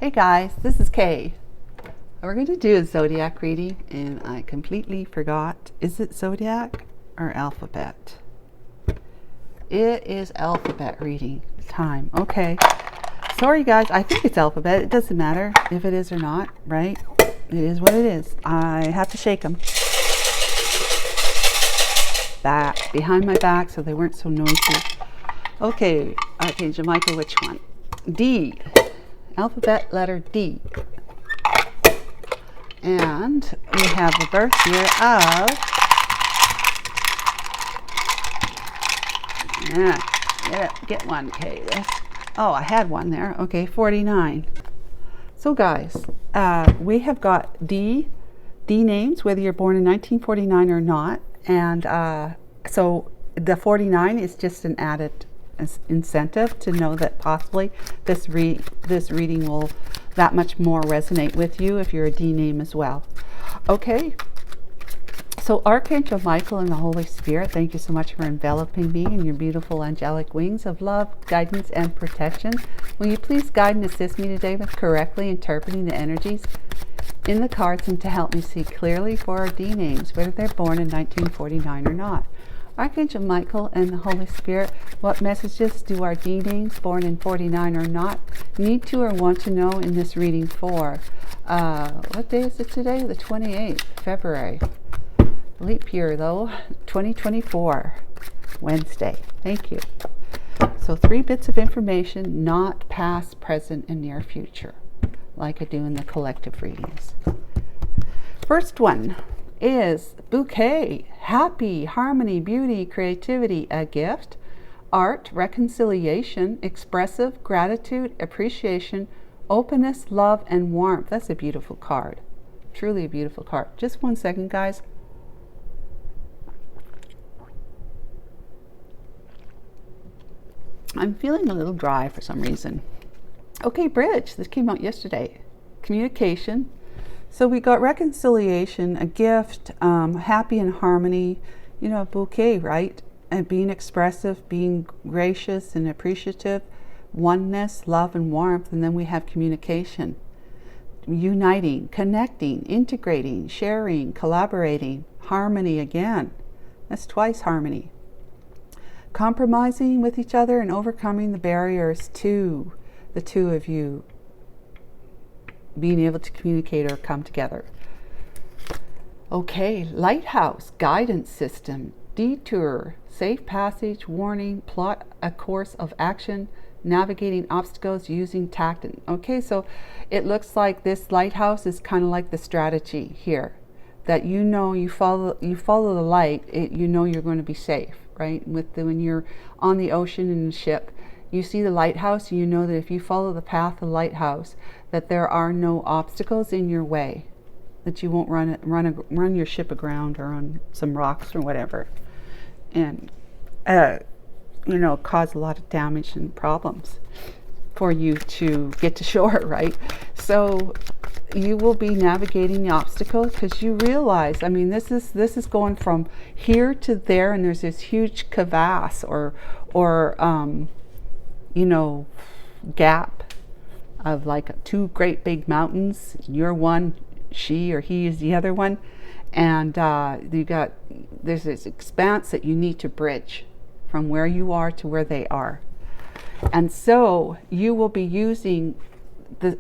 Hey guys, this is Kay. We're going to do a zodiac reading, and I completely forgot. Is it zodiac or alphabet? It is alphabet reading time. Okay. Sorry guys, I think it's alphabet. It doesn't matter if it is or not, right? It is what it is. I have to shake them back behind my back so they weren't so noisy. Okay, Archangel Michael, which one? D. Alphabet letter D. And we have the birth year of, get one, okay. Oh, I had one there. Okay, 49. So guys, we have got D names, whether you're born in 1949 or not. And so the 49 is just an added incentive to know that possibly this reading will that much more resonate with you if you're a D name as well. Okay, so Archangel Michael and the Holy Spirit, thank you so much for enveloping me in your beautiful angelic wings of love, guidance, and protection. Will you please guide and assist me today with correctly interpreting the energies in the cards and to help me see clearly for our D names, whether they're born in 1949 or not. Archangel Michael and the Holy Spirit, what messages do our D names born in 49 or not need to or want to know in this reading for? What day is it today? The 28th February. Leap year though, 2024, Wednesday. Thank you. So 3 bits of information, not past, present, and near future, like I do in the collective readings. First one is bouquet, happy, harmony, beauty, creativity, a gift, art, reconciliation, expressive, gratitude, appreciation, openness, love, and warmth. That's a beautiful card. Truly a beautiful card. Just 1 second, guys. I'm feeling a little dry for some reason. Okay, bridge. This came out yesterday. Communication. So we got reconciliation, a gift, happy and harmony, you know, a bouquet, right? And being expressive, being gracious and appreciative, oneness, love, and warmth. And then we have communication, uniting, connecting, integrating, sharing, collaborating, harmony again. That's twice harmony. Compromising with each other and overcoming the barriers to the two of you being able to communicate or come together. Okay, lighthouse, guidance system, detour, safe passage, warning, plot a course of action, navigating obstacles using tact. Okay, so it looks like this lighthouse is kind of like the strategy here, that you know you follow the light, you know you're going to be safe, right? When you're on the ocean in a ship, you see the lighthouse, you know that if you follow the path of the lighthouse, that there are no obstacles in your way, that you won't run your ship aground or on some rocks or whatever, and you know, cause a lot of damage and problems for you to get to shore, right? So you will be navigating the obstacles because you realize, I mean, this is going from here to there, and there's this huge crevasse or you know, gap of like 2 great big mountains. You're one, she or he is the other one, and there's this expanse that you need to bridge from where you are to where they are. And so you will be using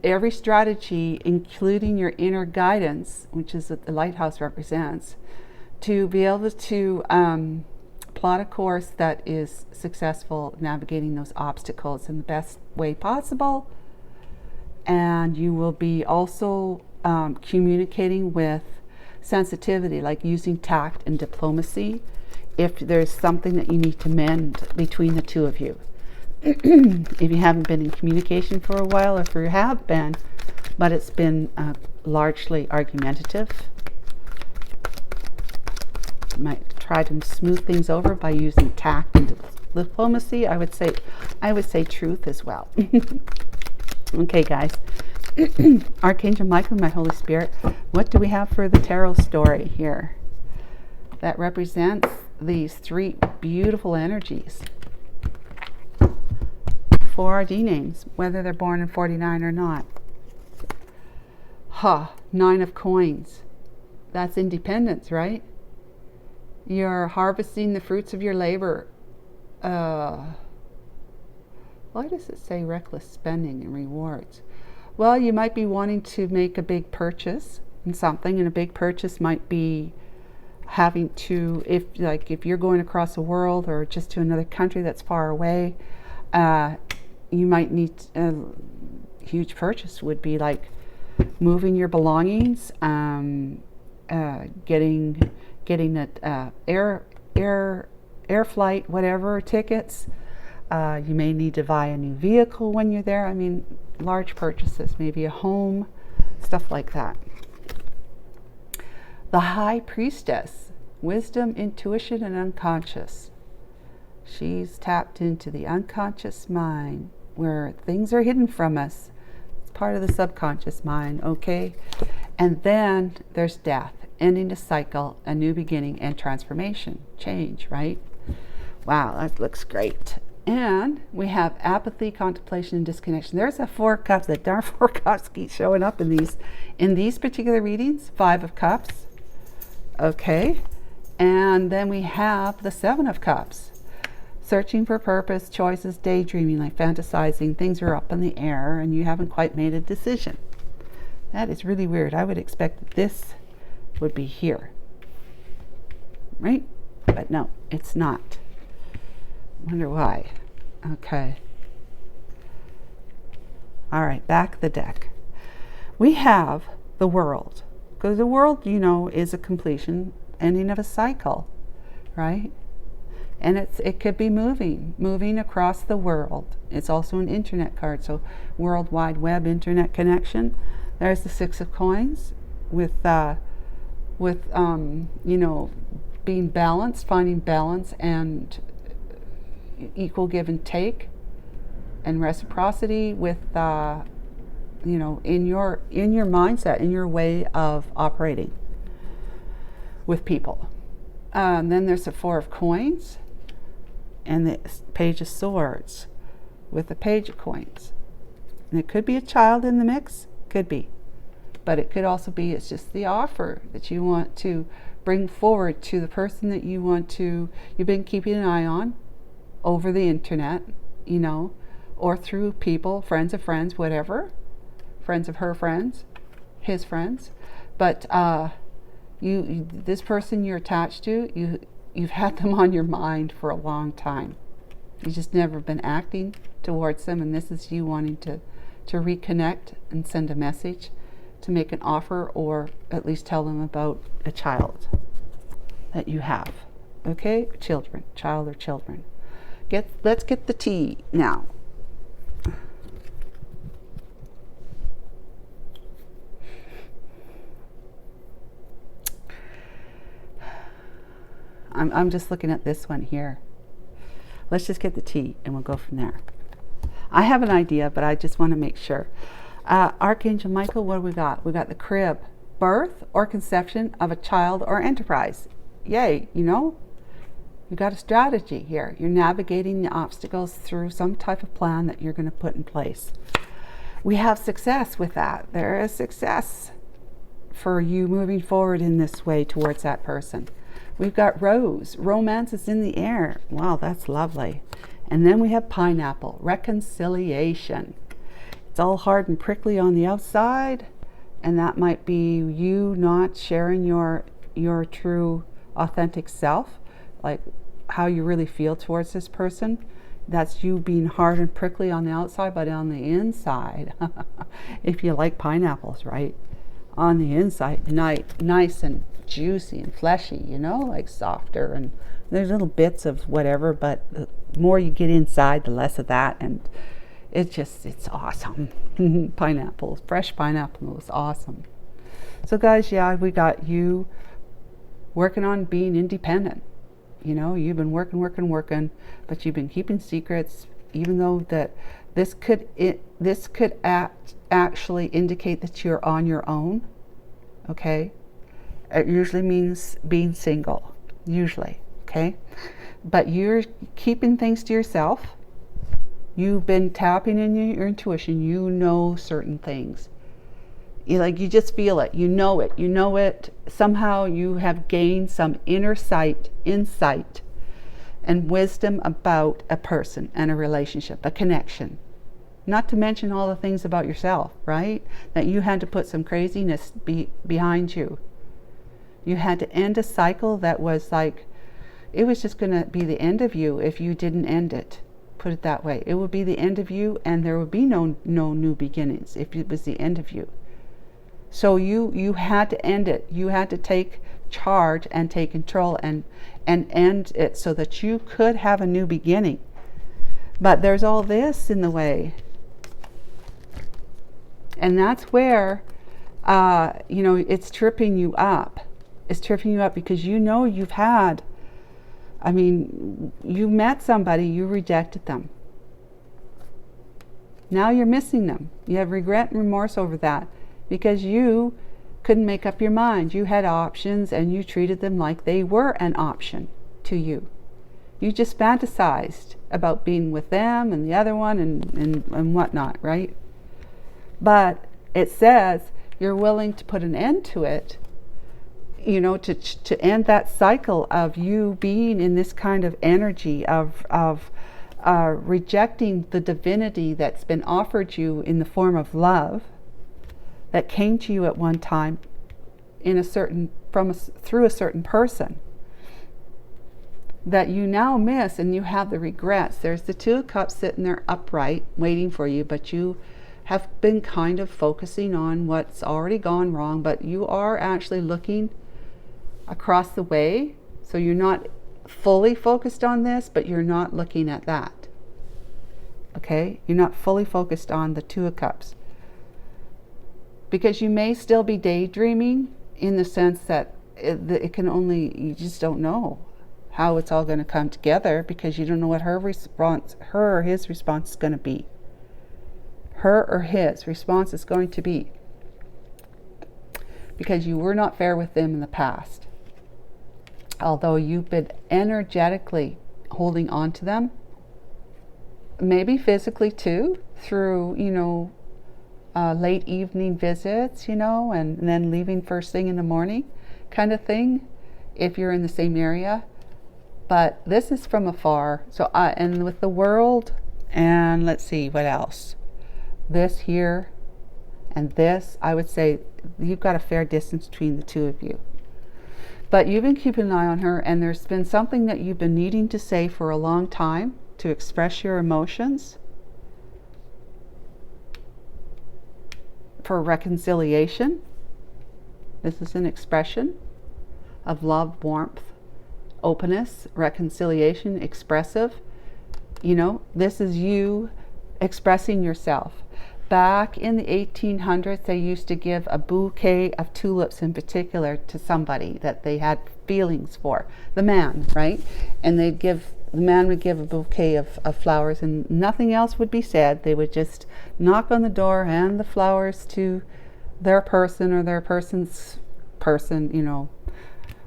every strategy, including your inner guidance, which is what the lighthouse represents, to be able to plot a course that is successful, navigating those obstacles in the best way possible. And you will be also communicating with sensitivity, like using tact and diplomacy if there's something that you need to mend between the two of you. If you haven't been in communication for a while, or if you have been, but it's been largely argumentative, you might try to smooth things over by using tact and diplomacy. I would say truth as well. Okay, guys. Archangel Michael, my Holy Spirit, what do we have for the tarot story here that represents these 3 beautiful energies for our D names, whether they're born in 49 or not? Nine of Coins. That's independence, right? You're harvesting the fruits of your labor. Why does it say reckless spending and rewards? Well, you might be wanting to make a big purchase in something, and a big purchase might be having to, if you're going across the world or just to another country that's far away, you might need a huge purchase. Would be like moving your belongings, getting air flight, whatever, tickets. You may need to buy a new vehicle when you're there. I mean, large purchases, maybe a home, stuff like that. The High Priestess, wisdom, intuition, and unconscious. She's tapped into the unconscious mind where things are hidden from us. It's part of the subconscious mind, okay? And then there's death, ending a cycle, a new beginning, and transformation, change, right? Wow, that looks great. And we have apathy, contemplation, and disconnection. There's a Four of Cups. That darn Four of Cups keep showing up in these particular readings. Five of Cups. Okay. And then we have the Seven of Cups. Searching for purpose, choices, daydreaming, like fantasizing. Things are up in the air and you haven't quite made a decision. That is really weird. I would expect that this would be here. Right? But no, it's not. Wonder why. Okay. All right, back of the deck. We have the World. Because the World, you know, is a completion, ending of a cycle, right? And it could be moving across the world. It's also an internet card, so World Wide Web internet connection. There's the Six of Coins with you know, being balanced, finding balance and equal give and take, and reciprocity with you know, in your mindset, in your way of operating with people. Then there's the Four of Coins and the Page of Swords with the Page of Coins. And it could be a child in the mix, could be, but it could also be it's just the offer that you want to bring forward to the person that you've been keeping an eye on over the internet, you know, or through people, friends of friends, whatever, friends of her friends, his friends. But this person you're attached to, you've had them on your mind for a long time. You've just never been acting towards them, and this is you wanting to reconnect and send a message, to make an offer, or at least tell them about a child that you have. Okay, children, child or children. Let's get the tea now. I'm just looking at this one here. Let's just get the tea and we'll go from there. I have an idea, but I just want to make sure. Archangel Michael, what do we got? We got the crib. Birth or conception of a child or enterprise. Yay, you know? You got a strategy here. You're navigating the obstacles through some type of plan that you're going to put in place. We have success with that. There is success for you moving forward in this way towards that person. We've got Rose. Romance is in the air. Wow, that's lovely. And then we have Pineapple. Reconciliation. It's all hard and prickly on the outside, and that might be you not sharing your true authentic self, like how you really feel towards this person. That's you being hard and prickly on the outside, but on the inside, if you like pineapples, right? On the inside, nice and juicy and fleshy, you know, like softer, and there's little bits of whatever, but the more you get inside, the less of that, and it's awesome. Pineapples, fresh pineapple is awesome. So guys, yeah, we got you working on being independent. You know, you've been working, but you've been keeping secrets, even though that this could actually indicate that you're on your own. Okay, it usually means being single, usually. Okay, but you're keeping things to yourself. You've been tapping in your intuition. You know certain things. You just feel it, you know it. Somehow you have gained some inner insight and wisdom about a person and a relationship, a connection. Not to mention all the things about yourself, right? That you had to put some craziness behind you. You had to end a cycle that was like, it was just going to be the end of you if you didn't end it. Put it that way. It would be the end of you, and there would be no new beginnings if it was the end of you. So you had to end it. You had to take charge and take control and end it so that you could have a new beginning. But there's all this in the way. And that's where, it's tripping you up. It's tripping you up because you've had, you met somebody, you rejected them. Now you're missing them. You have regret and remorse over that because you couldn't make up your mind. You had options and you treated them like they were an option to you. You just fantasized about being with them and the other one and whatnot, right? But it says you're willing to put an end to it, to end that cycle of you being in this kind of energy of rejecting the divinity that's been offered you in the form of love that came to you at one time through a certain person that you now miss, and you have the regrets. There's the Two of Cups sitting there upright waiting for you, but you have been kind of focusing on what's already gone wrong, but you are actually looking across the way. So you're not fully focused on this, but you're not looking at that. Okay? You're not fully focused on the Two of Cups. Because you may still be daydreaming in the sense that you just don't know how it's all going to come together because you don't know what her or his response is going to be. Her or his response is going to be. Because you were not fair with them in the past. Although you've been energetically holding on to them, maybe physically too, through, late evening visits, and then leaving first thing in the morning kind of thing, if you're in the same area. But this is from afar. So, and with the World, and let's see, what else? This here and this, I would say you've got a fair distance between the two of you. But you've been keeping an eye on her, and there's been something that you've been needing to say for a long time to express your emotions, for reconciliation. This is an expression of love, warmth, openness, reconciliation, expressive. This is you expressing yourself. Back in the 1800s, they used to give a bouquet of tulips in particular to somebody that they had feelings for. The man, right? And the man would give a bouquet of flowers, and nothing else would be said. They would just knock on the door, hand the flowers to their person or their person's person,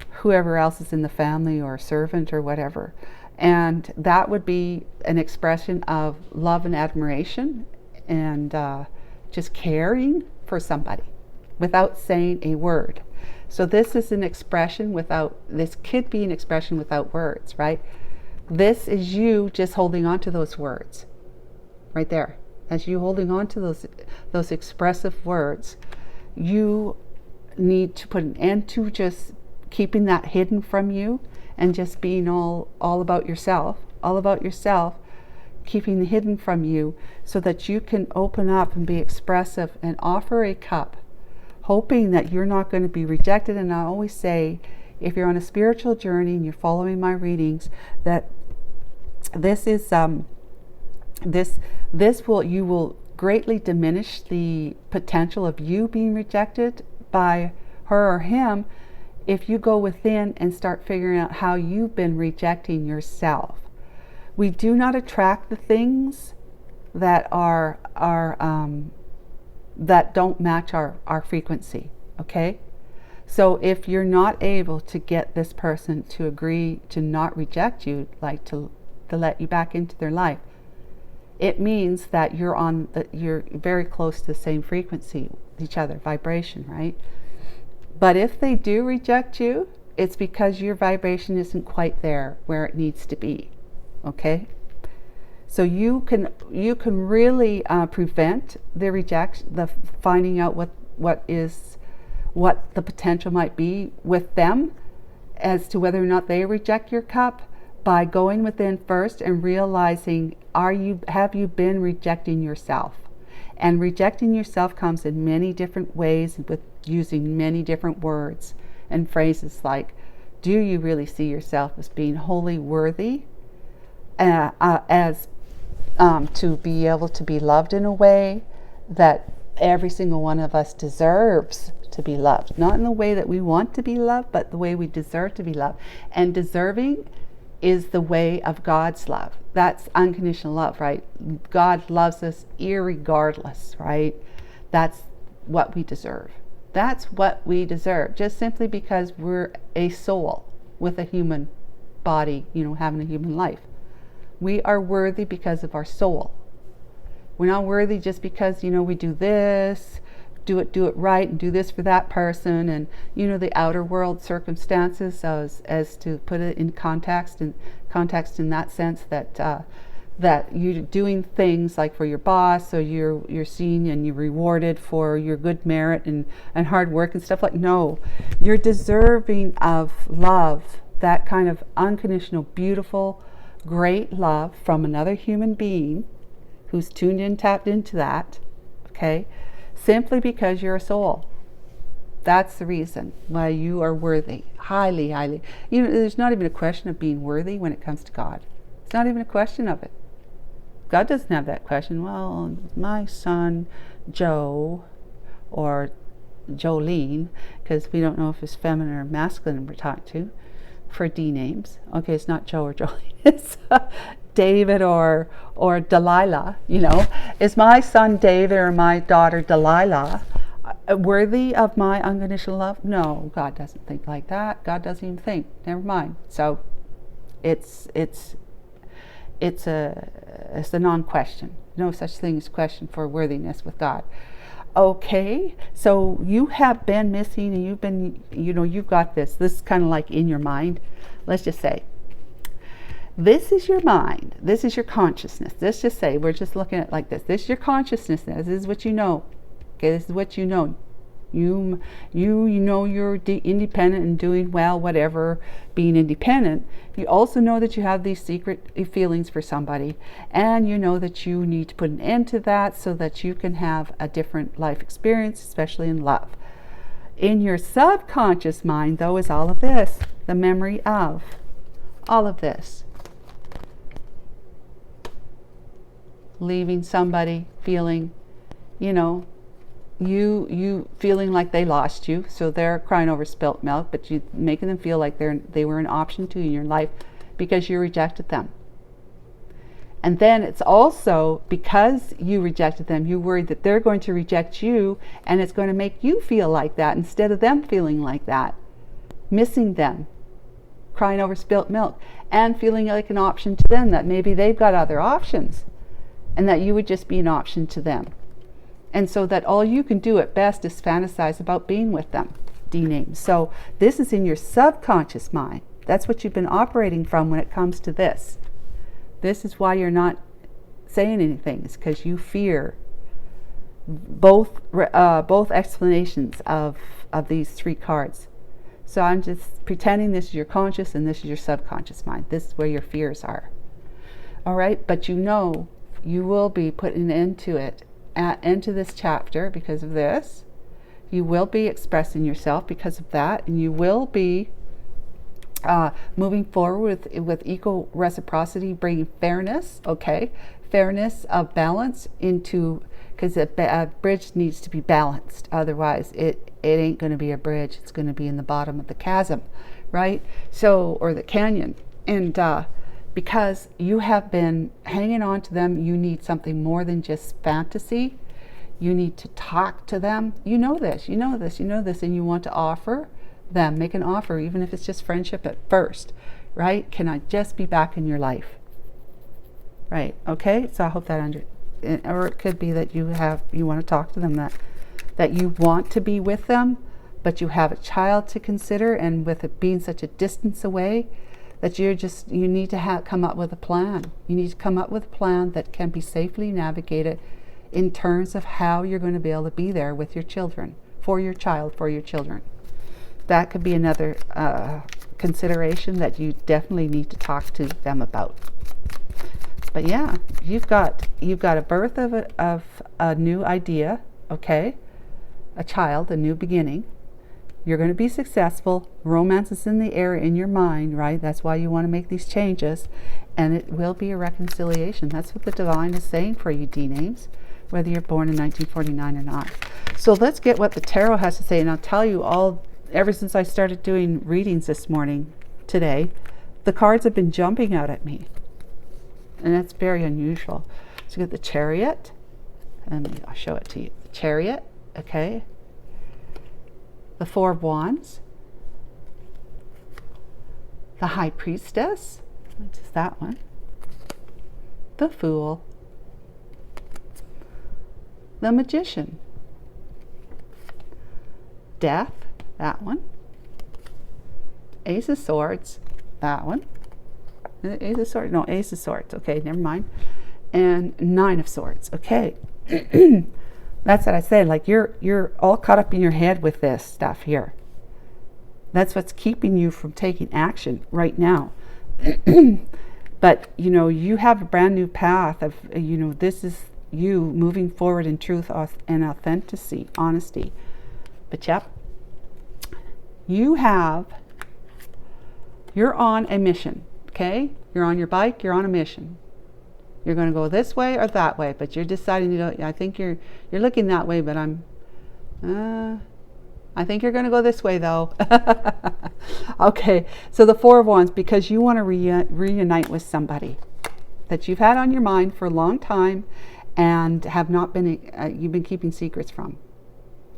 whoever else is in the family or servant or whatever. And that would be an expression of love and admiration and just caring for somebody without saying a word. So this is an expression this could be an expression without words, right? This is you just holding on to those words right there. As you holding on to those expressive words, you need to put an end to just keeping that hidden from you and just being all about yourself, keeping it hidden from you so that you can open up and be expressive and offer a cup, hoping that you're not going to be rejected. And I always say, if you're on a spiritual journey and you're following my readings, that this is you will greatly diminish the potential of you being rejected by her or him if you go within and start figuring out how you've been rejecting yourself. We do not attract the things that are that don't match our frequency. Okay, so if you're not able to get this person to agree to not reject you, like to let you back into their life, it means that you're very close to the same frequency each other, vibration, right? But if they do reject you, it's because your vibration isn't quite there where it needs to be, okay? So you can really prevent the rejection, the finding out what the potential might be with them as to whether or not they reject your cup, by going within first and realizing, have you been rejecting yourself? And rejecting yourself comes in many different ways, with using many different words and phrases like, do you really see yourself as being wholly worthy, as to be able to be loved in a way that every single one of us deserves to be loved? Not in the way that we want to be loved, but the way we deserve to be loved. And deserving is the way of God's love. That's unconditional love, right? God loves us irregardless, right? That's what we deserve. That's what we deserve, just simply because we're a soul with a human body, having a human life. We are worthy because of our soul. We're not worthy just because, we do this, do it right, and do this for that person, and the outer world circumstances, as to put it in context in that sense, that you're doing things like for your boss, so you're seen and you're rewarded for your good merit and hard work and stuff like. No, you're deserving of love, that kind of unconditional, beautiful, great love from another human being who's tuned in, tapped into that, okay? Simply because you're a soul. That's the reason why you are worthy. Highly, highly. There's not even a question of being worthy when it comes to God. It's not even a question of it. God doesn't have that question. Well, my son Joe, or Jolene, because we don't know if it's feminine or masculine we're talking to, for D names. Okay, it's not Joe or Jolene. It's David or Delilah. Is my son David or my daughter Delilah worthy of my unconditional love? No, God doesn't think like that. God doesn't even think. Never mind. So it's a non-question. No such thing as question for worthiness with God. Okay, so you have been missing, and you've been, you've got this is kind of like in your mind. Let's just say this is your mind, this is your consciousness. Let's just say we're just looking at it like this. This is your consciousness. This is what you know. Okay, this is what you know. You know you're independent and doing well, whatever, being independent. You also know that you have these secret feelings for somebody, and you know that you need to put an end to that so that you can have a different life experience, especially in love. In your subconscious mind, though, is all of this, the memory of all of this. Leaving somebody feeling, you feeling like they lost you, so they're crying over spilt milk, but you making them feel like they were an option to you in your life because you rejected them. And then it's also because you rejected them, you're worried that they're going to reject you, and it's going to make you feel like that instead of them feeling like that, missing them, crying over spilt milk, and feeling like an option to them, that maybe they've got other options and that you would just be an option to them. And so that all you can do at best is fantasize about being with them, D names. So this is in your subconscious mind. That's what you've been operating from when it comes to this. This is why you're not saying anything. It's because you fear both explanations of these three cards. So I'm just pretending this is your conscious and this is your subconscious mind. This is where your fears are. All right, but you will be putting into this chapter because of this. You will be expressing yourself because of that, and you will be moving forward with equal reciprocity, bringing fairness, okay? Fairness of balance into, because a bridge needs to be balanced. Otherwise, it ain't going to be a bridge. It's going to be in the bottom of the chasm, right? So, or the canyon. And because you have been hanging on to them, you need something more than just fantasy. You need to talk to them. You know this, and you want to offer them, make an offer, even if it's just friendship at first, right? Can I just be back in your life? Right, okay? So I hope that or it could be that you want to talk to them, that that you want to be with them, but you have a child to consider, and with it being such a distance away, that you need to come up with a plan. You need to come up with a plan that can be safely navigated in terms of how you're going to be able to be there with your children, for your child, for your children. That could be another consideration that you definitely need to talk to them about. But yeah, you've got a birth of a new idea, okay? A child, a new beginning. You're going to be successful. Romance is in the air in your mind, right? That's why you want to make these changes. And it will be a reconciliation. That's what the divine is saying for you, D-names, whether you're born in 1949 or not. So let's get what the tarot has to say. And I'll tell you ever since I started doing readings this morning, today, the cards have been jumping out at me. And that's very unusual. So you get the Chariot. And I'll show it to you. The Chariot, okay? The Four of Wands, the High Priestess, which is that one, the Fool, the Magician, Death, that one, Ace of Swords, that one, Ace of Swords, no, Ace of Swords, okay, never mind, and Nine of Swords, okay. That's what I said, like you're all caught up in your head with this stuff here. That's what's keeping you from taking action right now. But, you have a brand new path of, this is you moving forward in truth and authenticity, honesty. But yep, you're on a mission, okay? You're on your bike, you're on a mission. You're going to go this way or that way, but you're deciding, I think you're looking that way, but I think you're going to go this way though. Okay, so the Four of Wands, because you want to reunite with somebody that you've had on your mind for a long time and have not been, you've been keeping secrets from.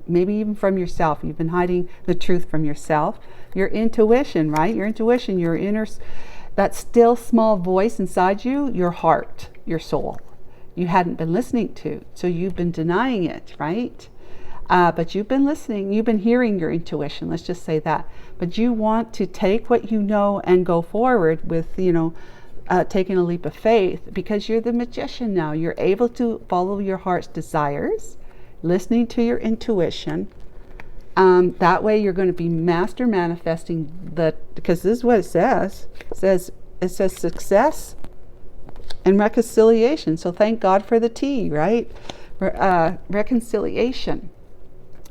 Maybe even from yourself. You've been hiding the truth from yourself. Your intuition, right? Your intuition, your inner, that still small voice inside you, your heart, your soul, you hadn't been listening to. So you've been denying it, right? But you've been listening, you've been hearing your intuition, let's just say that. But you want to take what you know and go forward with, taking a leap of faith, because you're the magician now. You're able to follow your heart's desires, listening to your intuition. That way you're going to be master manifesting because this is what it says. It says success and reconciliation. So thank God for the T, right? Reconciliation.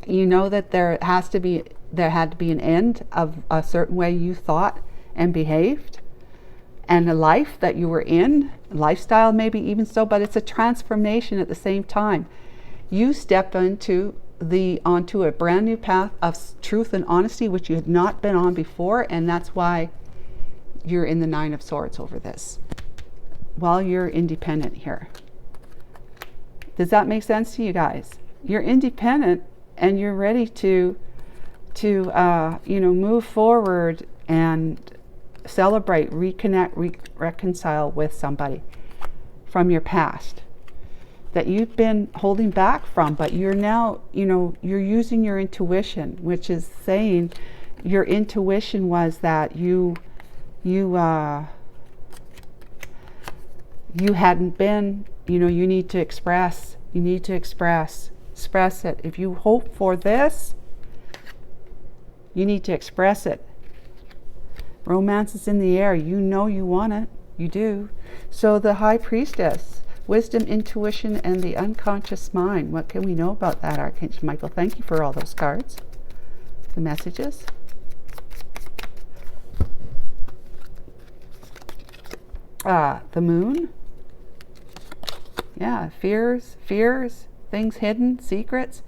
You know that there had to be an end of a certain way you thought and behaved, and a life that you were in, lifestyle maybe even so, but it's a transformation at the same time. You step onto a brand new path of truth and honesty, which you had not been on before, and that's why you're in the Nine of Swords over this, while you're independent here. Does that make sense to you guys? You're independent and you're ready to move forward and celebrate, reconnect, reconcile with somebody from your past that you've been holding back from, but you're now, you're using your intuition, which is saying your intuition was that you hadn't been, you need to express it. If you hope for this, you need to express it. Romance is in the air. You know you want it. You do. So the High Priestess, wisdom, intuition, and the unconscious mind. What can we know about that, Archangel Michael? Thank you for all those cards. The messages. The Moon. Yeah, fears, things hidden, secrets.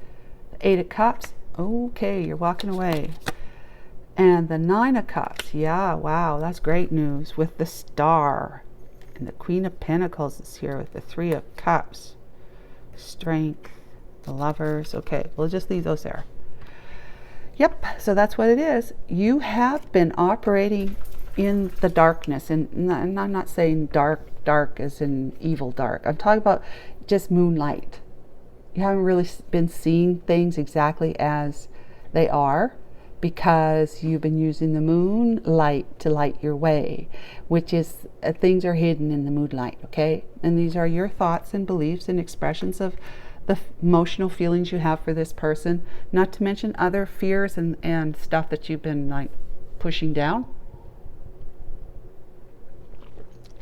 The Eight of Cups. Okay, you're walking away. And the Nine of Cups. Yeah, wow, that's great news. With the Star. And the Queen of Pentacles is here with the Three of Cups. Strength, the Lovers. Okay, we'll just leave those there. Yep, so that's what it is. You have been operating in the darkness. And I'm not saying dark as in evil dark. I'm talking about just moonlight. You haven't really been seeing things exactly as they are, because you've been using the moonlight to light your way, which is things are hidden in the moonlight, okay? And these are your thoughts and beliefs and expressions of the emotional feelings you have for this person, not to mention other fears and stuff that you've been like pushing down.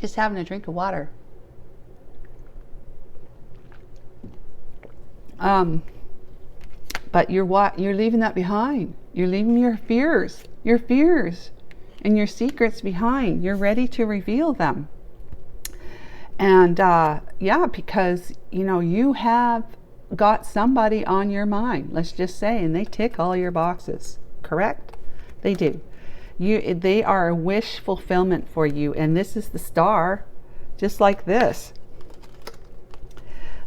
Just having a drink of water. But you're leaving that behind. You're leaving your fears and your secrets behind. You're ready to reveal them. And yeah, because you have got somebody on your mind, let's just say, and they tick all your boxes. Correct? They do. They are a wish fulfillment for you, and this is the star, just like this.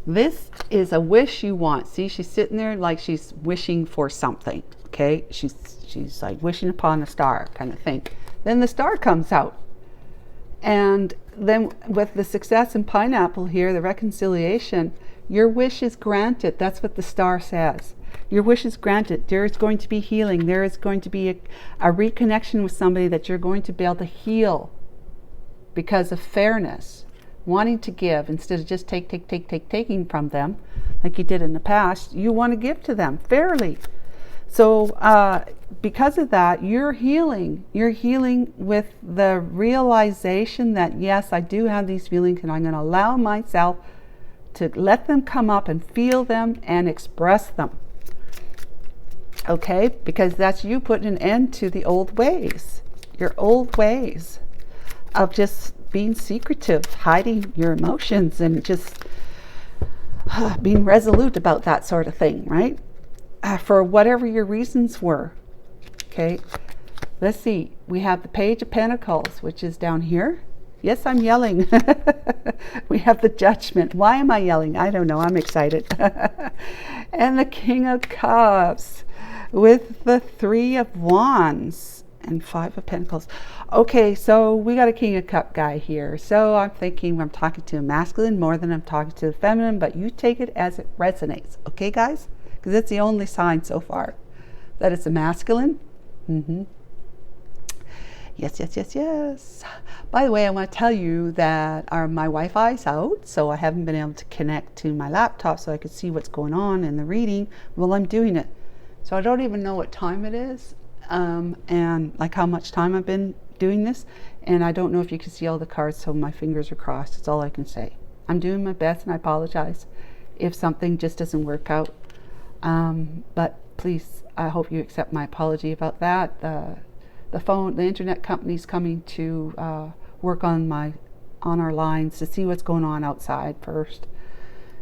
This is a wish you want. See, she's sitting there like she's wishing for something. Okay, she's like wishing upon a star kind of thing. Then the star comes out, and then with the success in pineapple here, the reconciliation, your wish is granted. That's what the star says. Your wish is granted. There is going to be healing. There is going to be a reconnection with somebody that you're going to be able to heal because of fairness, wanting to give instead of just taking from them like you did in the past. You want to give to them fairly. So because of that, you're healing. You're healing with the realization that, yes, I do have these feelings, and I'm going to allow myself to let them come up and feel them and express them. Okay? Because that's you putting an end to the old ways. Your old ways of just being secretive, hiding your emotions, and just being resolute about that sort of thing, right? For whatever your reasons were. Okay, let's see. We have the Page of Pentacles, which is down here. Yes, I'm yelling. We have the Judgment. Why am I yelling? I don't know. I'm excited. And the King of Cups with the Three of Wands and Five of Pentacles. Okay, so we got a King of Cup guy here. So I'm thinking I'm talking to a masculine more than I'm talking to the feminine, but you take it as it resonates. Okay, guys? Because it's the only sign so far that it's a masculine. Yes. By the way, I want to tell you that my Wi-Fi is out, so I haven't been able to connect to my laptop so I could see what's going on in the reading while I'm doing it. So I don't even know what time it is, and like how much time I've been doing this, and I don't know if you can see all the cards, so my fingers are crossed. That's all I can say. I'm doing my best, and I apologize if something just doesn't work out. But please, I hope you accept my apology about that. The internet company's coming to work on our lines to see what's going on outside first,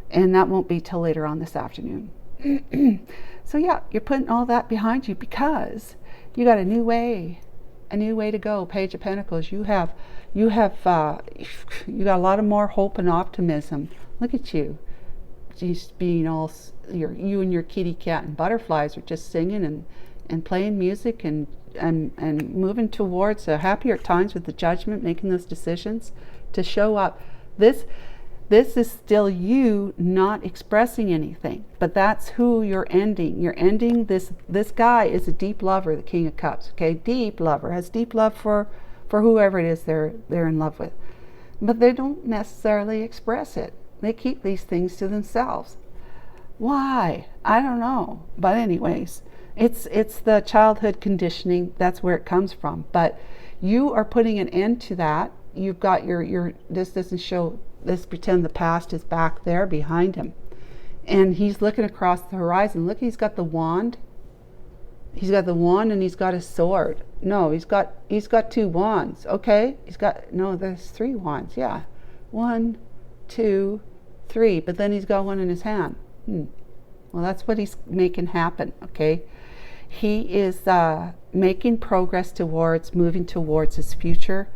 and that won't be till later on this afternoon. So yeah, you're putting all that behind you because you got a new way to go. Page of Pentacles. You got a lot of more hope and optimism. Look at you. Just being all, you and your kitty cat and butterflies are just singing and playing music and moving towards happier times with the Judgment, making those decisions to show up. This is still you not expressing anything, but that's who you're ending. You're ending this guy is a deep lover, the King of Cups. Okay, deep lover, has deep love for whoever it is they're in love with, but they don't necessarily express it. They keep these things to themselves. Why? I don't know. But anyways, it's the childhood conditioning. That's where it comes from. But you are putting an end to that. You've got your this doesn't show, let's pretend the past is back there behind him. And he's looking across the horizon. Look, he's got the wand. He's got the wand and he's got a sword. No, he's got two wands. Okay? There's three wands. Yeah. 1, 2, 3, but then he's got one in his hand. Well, that's what he's making happen. Okay, he is making progress moving towards his future,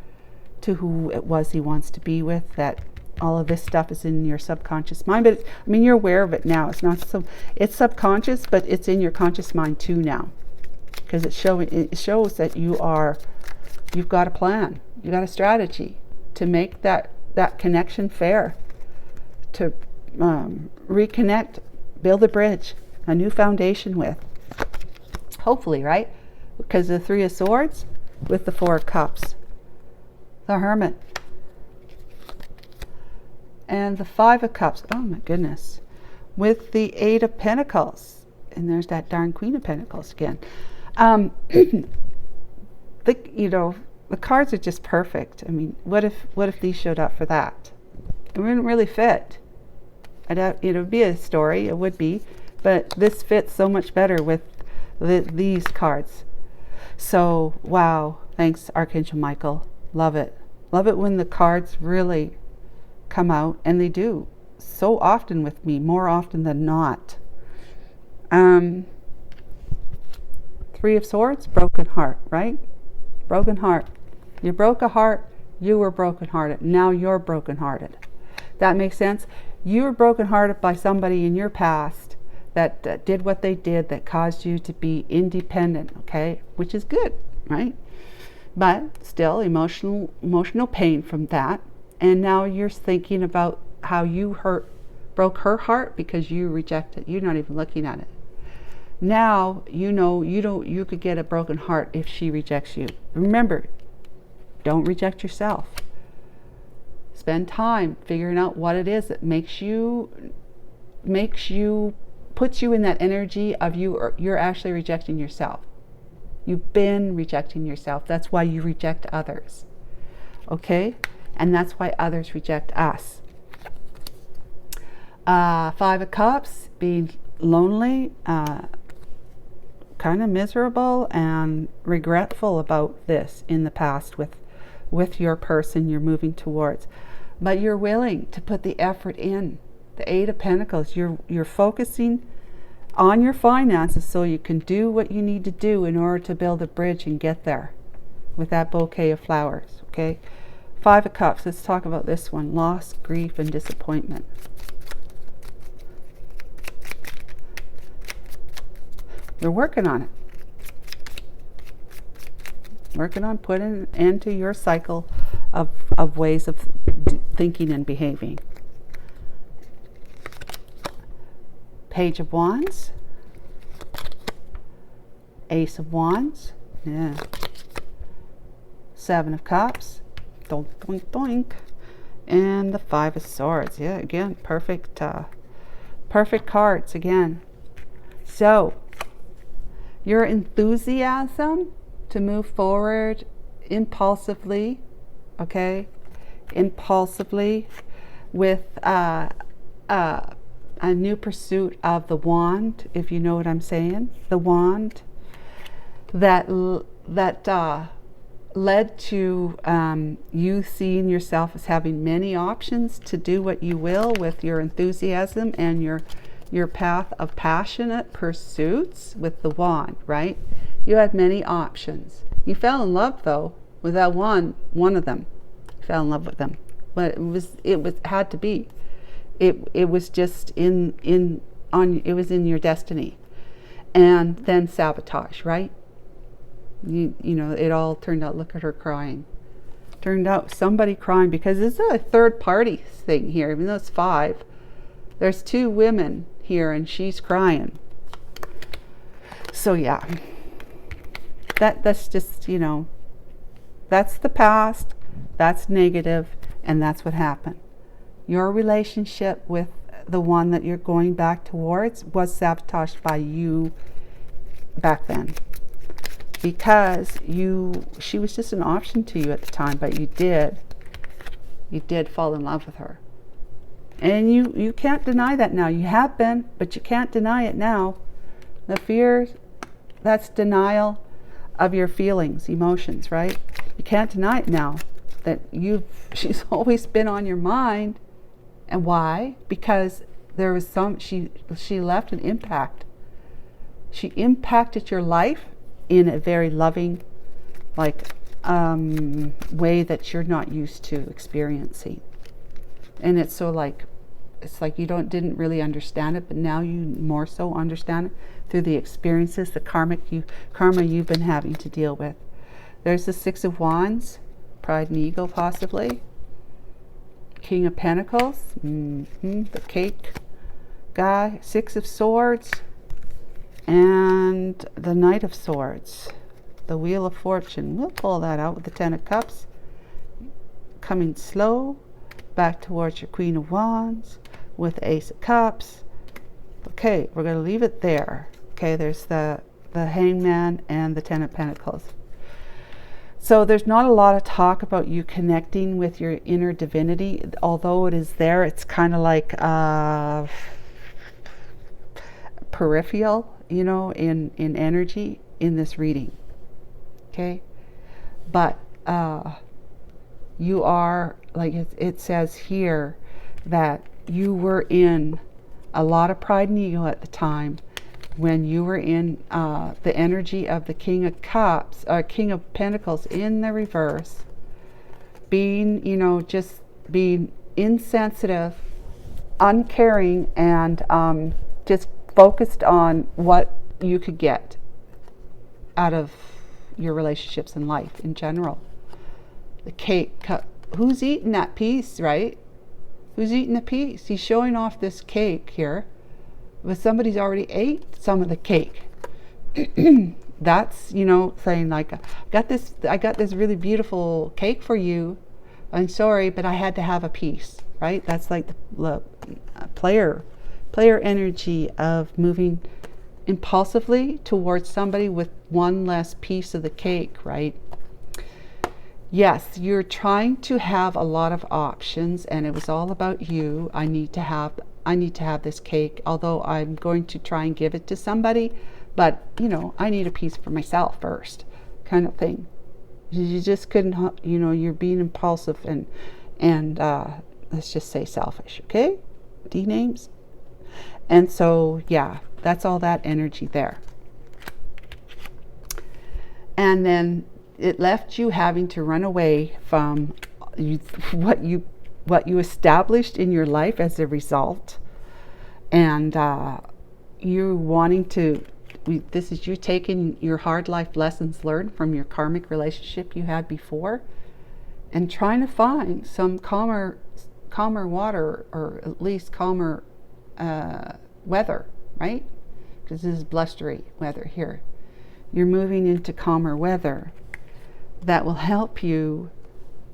to who it was he wants to be with. That all of this stuff is in your subconscious mind, but you're aware of it now. It's subconscious, but it's in your conscious mind too now, because it shows that you've got a plan, you got a strategy to make that connection fair, to reconnect build a bridge, a new foundation with. Hopefully, right? Because the Three of Swords with the Four of Cups. The Hermit. And the Five of Cups. Oh my goodness. With the Eight of Pentacles. And there's that darn Queen of Pentacles again. The cards are just perfect. I mean, what if these showed up for that? It wouldn't really fit. It would be a story, it would be, but this fits so much better with these cards. So, wow, thanks Archangel Michael. Love it. Love it when the cards really come out, and they do so often with me, more often than not. Three of Swords, broken heart, right? Broken heart. You broke a heart, you were brokenhearted. Now you're brokenhearted. That makes sense? You were brokenhearted by somebody in your past that did what they did, that caused you to be independent, okay? Which is good, right? But still, emotional pain from that. And now you're thinking about how you broke her heart because you rejected. You're not even looking at it. Now you know you could get a broken heart if she rejects you. Remember, don't reject yourself. Spend time figuring out what it is that puts you in that energy of you're actually rejecting yourself. You've been rejecting yourself. That's why you reject others. Okay? And that's why others reject us. Five of Cups, being lonely, kind of miserable and regretful about this in the past with your person you're moving towards. But you're willing to put the effort in. The Eight of Pentacles, you're focusing on your finances so you can do what you need to do in order to build a bridge and get there with that bouquet of flowers, okay? Five of Cups, let's talk about this one. Loss, grief, and disappointment. You're working on it. Working on putting an end to your cycle of ways of thinking and behaving. Page of Wands. Ace of Wands. Yeah. Seven of Cups. Doink, doink, doink. And the Five of Swords. Yeah, again, perfect cards again. So, your enthusiasm to move forward impulsively, okay? Impulsively with a new pursuit of the wand, if you know what I'm saying. The wand that led to you seeing yourself as having many options to do what you will with your enthusiasm and your path of passionate pursuits with the wand, right? You had many options. You fell in love though with that one of them. You fell in love with them. But it had to be. It was just it was in your destiny. And then sabotage, right? You know, it all turned out, look at her crying. Turned out somebody crying because it's a third party thing here, even though it's five. There's two women here and she's crying. So yeah, that's just, you know, that's the past, that's negative, and that's what happened. Your relationship with the one that you're going back towards was sabotaged by you back then, because she was just an option to you at the time, but you did fall in love with her. And you can't deny that now. You have been, but you can't deny it now. The fear, that's denial of your feelings, emotions, right? You can't deny it now that she's always been on your mind. And why? Because there was she left an impact. She impacted your life in a very loving, way that you're not used to experiencing. And it's like you didn't really understand it, but now you more so understand it through the experiences, the karma you've been having to deal with. There's the Six of Wands, pride and ego possibly. King of Pentacles, the cake guy, 6 of Swords, and the Knight of Swords. The Wheel of Fortune. We'll pull that out with the 10 of Cups. Coming slow, back towards your Queen of Wands with the Ace of Cups. Okay, we're going to leave it there. Okay, there's the Hangman and the 10 of Pentacles. So there's not a lot of talk about you connecting with your inner divinity. Although it is there, it's kind of like peripheral, you know, in energy in this reading. Okay, but you are, like it says here, that you were in a lot of pride and ego at the time when you were in the energy of the King of Cups, or King of Pentacles in the reverse, being, you know, just being insensitive, uncaring, and just focused on what you could get out of your relationships in life in general. The cake, who's eating that piece, right? Who's eating the piece? He's showing off this cake here, but somebody's already ate some of the cake. That's, you know, saying like, I got this really beautiful cake for you. I'm sorry, but I had to have a piece, right? That's like the player energy of moving impulsively towards somebody with one less piece of the cake, right? Yes, you're trying to have a lot of options, and it was all about you. I need to have this cake, although I'm going to try and give it to somebody, but you know, I need a piece for myself first, kind of thing. You just couldn't, you know, you're being impulsive and let's just say selfish, okay? D names. And so, yeah, that's all that energy there. And then it left you having to run away from what you established in your life as a result. And you wanting to, this is you taking your hard life lessons learned from your karmic relationship you had before and trying to find some calmer water, or at least calmer weather, right? Because this is blustery weather here. You're moving into calmer weather that will help you,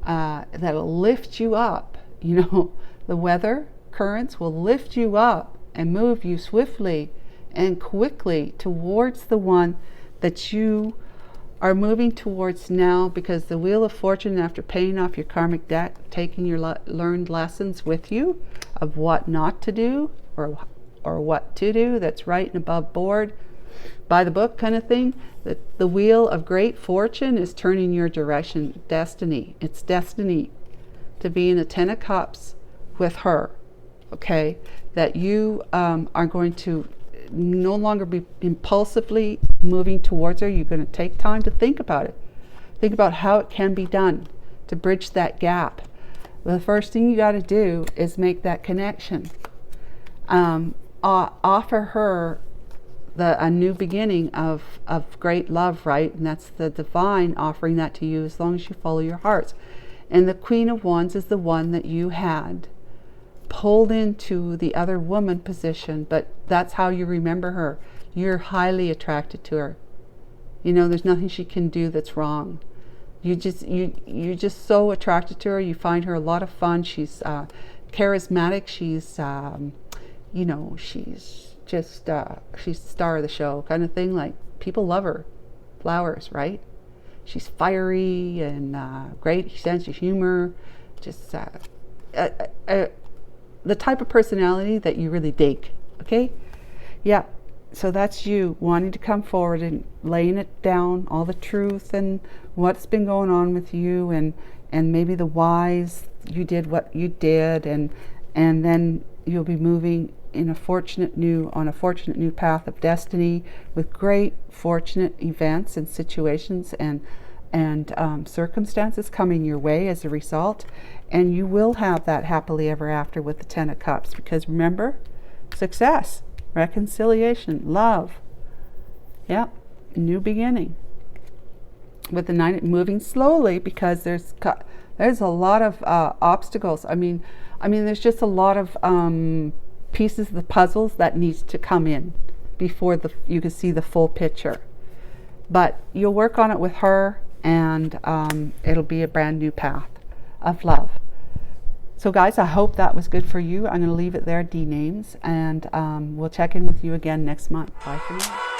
that will lift you up. You know, the weather currents will lift you up and move you swiftly and quickly towards the one that you are moving towards now, because the Wheel of Fortune, after paying off your karmic debt, taking your learned lessons with you of what not to do or what to do, that's right and above board, by the book kind of thing, that the Wheel of Great Fortune is turning your direction, destiny. It's destiny to be in a 10 of Cups with her, okay? That you are going to no longer be impulsively moving towards her. You're going to take time to think about it. Think about how it can be done to bridge that gap. The first thing you got to do is make that connection. Offer her a new beginning of great love, right? And that's the divine offering that to you as long as you follow your hearts. And the Queen of Wands is the one that you had pulled into the other woman position, but that's how you remember her. You're highly attracted to her. You know, there's nothing she can do that's wrong. You're just so attracted to her. You find her a lot of fun. She's charismatic. She's you know, she's just she's the star of the show kind of thing. Like, people love her. Flowers, right? She's fiery and great sense of humor. Just the type of personality that you really dig. Okay, yeah. So that's you wanting to come forward and laying it down, all the truth and what's been going on with you, and maybe the whys you did what you did, and then you'll be moving in a fortunate new path of destiny with great fortunate events and situations and circumstances coming your way as a result. And you will have that happily ever after with the 10 of Cups, because remember, success, reconciliation, love, yeah, new beginning. With the 9, moving slowly, because there's a lot of obstacles. I mean there's just a lot of pieces of the puzzles that needs to come in before you can see the full picture. But you'll work on it with her, and it'll be a brand new path of love. So guys, I hope that was good for you. I'm going to leave it there, D names, and we'll check in with you again next month. Bye for now.